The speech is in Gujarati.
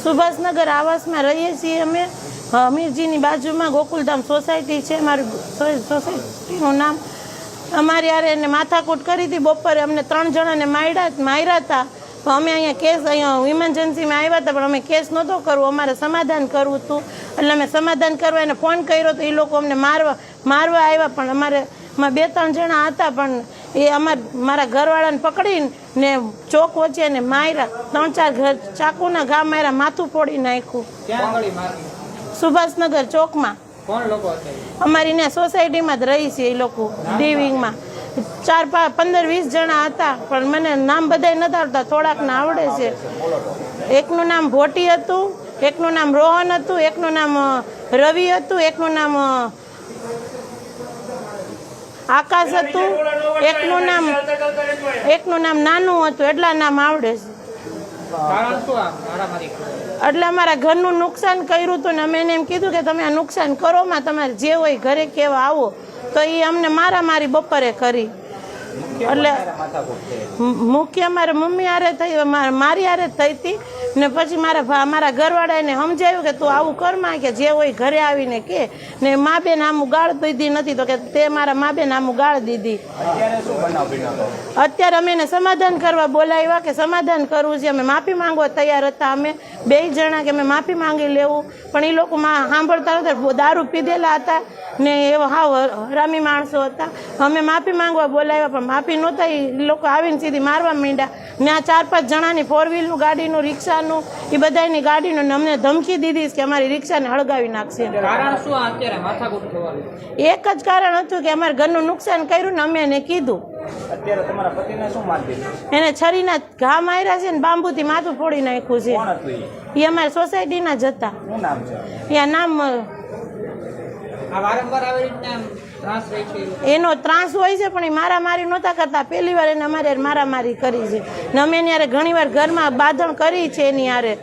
સુભાષનગર આવાસમાં રહીએ છીએ અમે. અમીરજીની બાજુમાં ગોકુલધામ સોસાયટી છે. મારું સોસાયટીનું નામ. અમારી યારે એને માથાકૂટ કરી હતી. બપોરે અમને 3 જણાને માર્યા હતા. અમે અહીંયા કેસ અહીંયા ઇમરજન્સીમાં આવ્યા હતા, પણ અમે કેસ નહોતો કરવો, અમારે સમાધાન કરવું હતું. એટલે અમે સમાધાન કરવા એને ફોન કર્યો તો એ લોકો અમને મારવા આવ્યા. પણ અમારે 2-3 જણા હતા, પણ એ મારા ઘરવાળાને પકડીને ચોક વચ્ચે એને માર્યા. 3-4 ચાકુના ઘા માર્યા, માથું ફોડી નાખ્યું. સુભાષનગર ચોકમાં. અમારી ત્યાં સોસાયટીમાં જ રહી છે એ લોકો. ડીવિંગમાં 15-20 જણા હતા, પણ મને નામ બધાય નથી આવડતા, થોડાકને આવડે છે. એકનું નામ ભોટી હતું, એકનું નામ રોહન હતું, એકનું નામ રવિ હતું, એકનું નામ આકાશ હતું, એકનું નામ નાનું હતું. એટલા નામ આવડે છે. એટલે અમારા ઘરનું નુકસાન કર્યું હતું ને અમે એને એમ કીધું કે તમે આ નુકસાન કરો માં, તમારે જે હોય ઘરે કેવા આવો. તો એ અમને મારી બપોરે કરી. એટલે મુખ્ય અમારે મમ્મી હારે થઈ, મારી હારે જ થઈ હતી. ને પછી મારા ઘરવાળા એને સમજાવ્યું કે તું આવું કરમાં, કે જે હોય ઘરે આવીને કે. ને મા બેન આમું ગાળ દીધી નથી, તો કે તે મારા મા બેન આમું ગાળ દીધી. અત્યારે અમે એને સમાધાન કરવા બોલાવ્યા કે સમાધાન કરવું છે. અમે માફી માંગવા તૈયાર હતા. અમે 2 જણા કે અમે માફી માંગી લેવું, પણ એ લોકો સાંભળતા નતા. દારૂ પીધેલા હતા ને એવા હાવ હરામી માણસો હતા. અમે માફી માંગવા બોલાવ્યા, પણ માફી નહોતા. એ લોકો આવીને સીધી મારવા માંડ્યા. ને આ 4-5 જણાની 4 વ્હીલનું ગાડીનું, રિક્ષાનું, એ બધાની ગાડીનું અમને ધમકી દીધી કે અમારી રિક્ષાને હળગાવી નાખશે. એક જ કારણ હતું કે અમારા ઘરનું નુકસાન કર્યું ને અમે એને કીધું. એને છરીના ઘા માર્યા છે ને બાંબુથી માથું ફોડી નાખ્યું છે. એ અમારી સોસાયટીના જ હતા. નામ એનો ત્રાસ હોય છે, પણ એ મારામારી નહોતા કરતા. પહેલી વાર એને અમારે મારામારી કરી છે ને અમે એની યારે ઘણી વાર ઘરમાં બાંધણ કરી છે એની યારે.